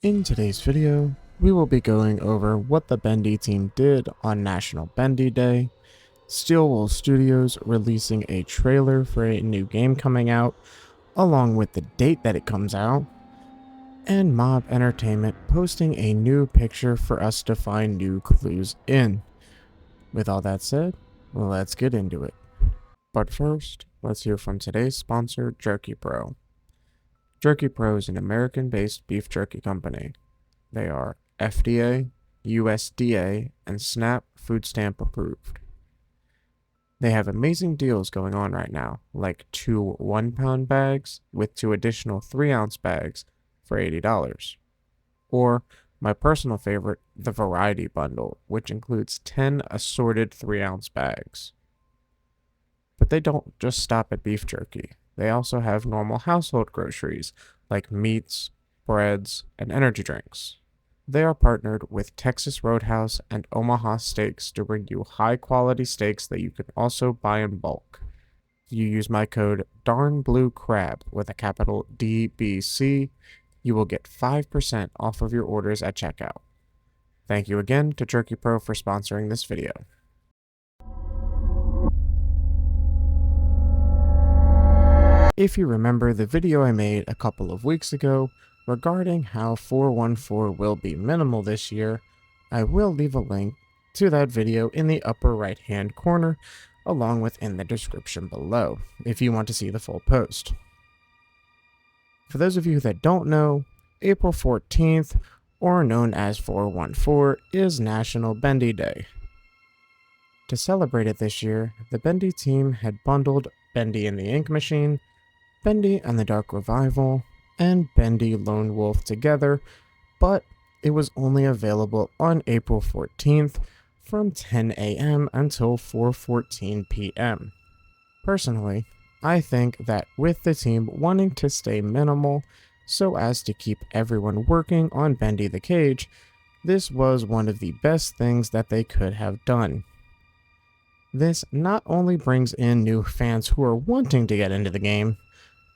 In today's video, we will be going over what the Bendy team did on National Bendy Day, Steelwool Studios releasing a trailer for a new game coming out, along with the date that it comes out, and Mob Entertainment posting a new picture for us to find new clues in. With all that said, let's get into it. But first, let's hear from today's sponsor, Jerky Pro. Jerky Pro is an American-based beef jerky company. They are FDA, USDA, and SNAP food stamp approved. They have amazing deals going on right now, like 2 1-pound bags with 2 additional 3-ounce bags for $80. Or my personal favorite, the Variety Bundle, which includes 10 assorted 3-ounce bags. But they don't just stop at beef jerky. They also have normal household groceries like meats, breads, and energy drinks. They are partnered with Texas Roadhouse and Omaha Steaks to bring you high-quality steaks that you can also buy in bulk. You use my code DARNBLUECRAB with a capital DBC, you will get 5% off of your orders at checkout. Thank you again to Jerky Pro for sponsoring this video. If you remember the video I made a couple of weeks ago regarding how 414 will be minimal this year, I will leave a link to that video in the upper right hand corner along with in the description below if you want to see the full post. For those of you that don't know, April 14th, or known as 414, is National Bendy Day. To celebrate it this year, the Bendy team had bundled Bendy and the Ink Machine, Bendy and the Dark Revival, and Bendy Lone Wolf together, but it was only available on April 14th from 10 a.m. until 4:14 p.m. Personally, I think that with the team wanting to stay minimal so as to keep everyone working on Bendy the Cage, this was one of the best things that they could have done. This not only brings in new fans who are wanting to get into the game,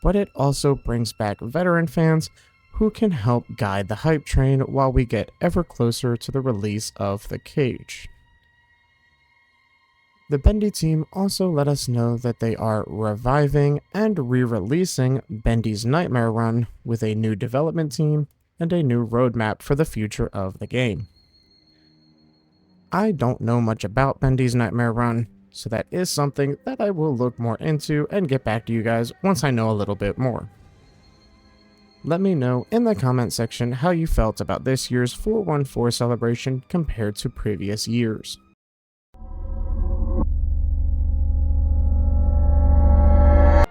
but it also brings back veteran fans who can help guide the hype train while we get ever closer to the release of the cage. The Bendy team also let us know that they are reviving and re-releasing Bendy's Nightmare Run with a new development team and a new roadmap for the future of the game. I don't know much about Bendy's Nightmare Run, so that is something that I will look more into and get back to you guys once I know a little bit more. Let me know in the comment section how you felt about this year's 414 celebration compared to previous years.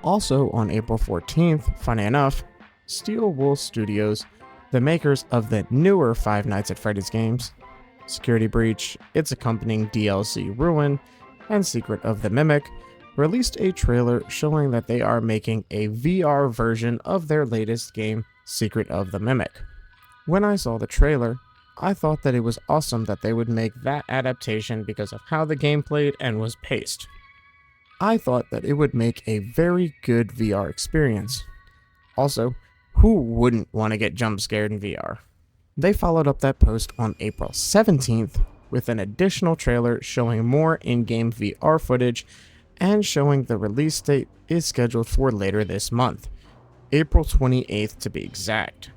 Also on April 14th, funny enough, Steelwool Studios, the makers of the newer Five Nights at Freddy's games, Security Breach, its accompanying DLC Ruin, and Secret of the Mimic, released a trailer showing that they are making a VR version of their latest game, Secret of the Mimic. When I saw the trailer, I thought that it was awesome that they would make that adaptation because of how the game played and was paced. I thought that it would make a very good VR experience. Also, who wouldn't want to get jump scared in VR? They followed up that post on April 17th with an additional trailer showing more in-game VR footage and showing the release date is scheduled for later this month, April 28th to be exact.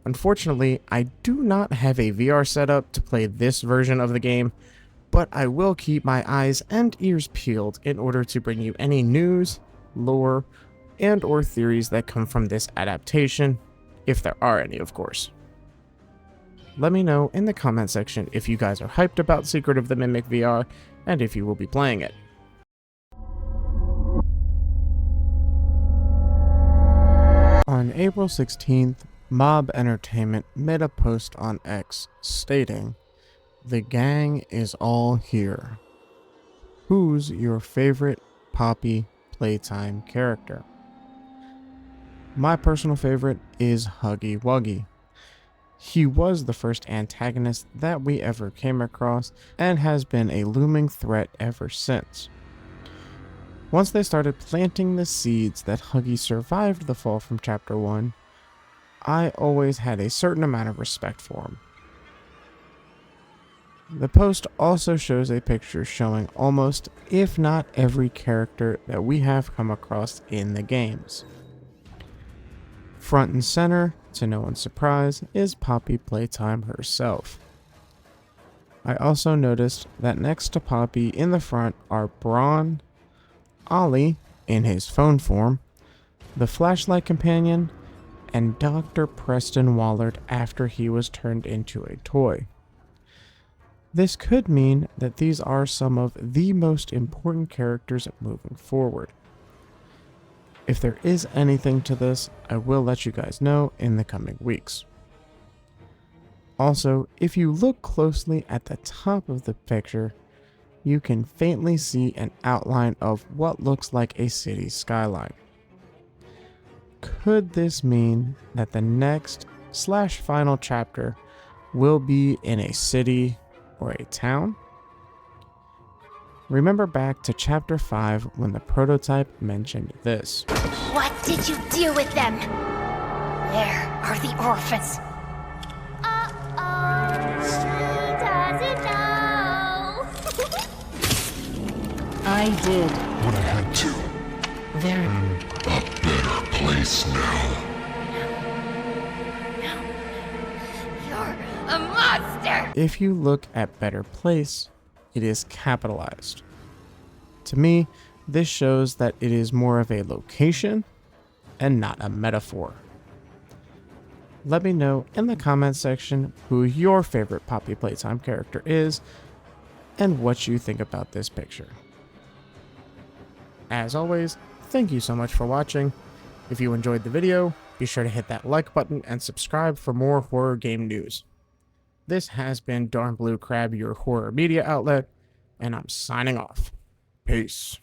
Unfortunately, I do not have a VR setup to play this version of the game, but I will keep my eyes and ears peeled in order to bring you any news, lore, and or theories that come from this adaptation, if there are any, of course. Let me know in the comment section if you guys are hyped about Secret of the Mimic VR and if you will be playing it. On April 16th, Mob Entertainment made a post on X stating, "The gang is all here. Who's your favorite Poppy Playtime character?" My personal favorite is Huggy Wuggy. He was the first antagonist that we ever came across and has been a looming threat ever since. Once they started planting the seeds that Huggy survived the fall from Chapter 1, I always had a certain amount of respect for him. The post also shows a picture showing almost, if not every character that we have come across in the games. Front and center, to no one's surprise, is Poppy Playtime herself. I also noticed that next to Poppy in the front are Braun, Ollie in his phone form, the Flashlight Companion, and Dr. Preston Wallard after he was turned into a toy. This could mean that these are some of the most important characters moving forward. If there is anything to this, I will let you guys know in the coming weeks. Also, if you look closely at the top of the picture, you can faintly see an outline of what looks like a city skyline. Could this mean that the next / final chapter will be in a city or a town? Remember back to chapter 5 when the prototype mentioned this. What did you do with them? Where are the orphans? She doesn't know. I did. But I had to. They're A better place now. You're a monster! If you look at Better Place, it is capitalized. To me, this shows that it is more of a location and not a metaphor. Let me know in the comment section who your favorite Poppy Playtime character is and what you think about this picture. As always, thank you so much for watching. If you enjoyed the video, be sure to hit that like button and subscribe for more horror game news. This has been Darn Blue Crab, your horror media outlet, and I'm signing off. Peace.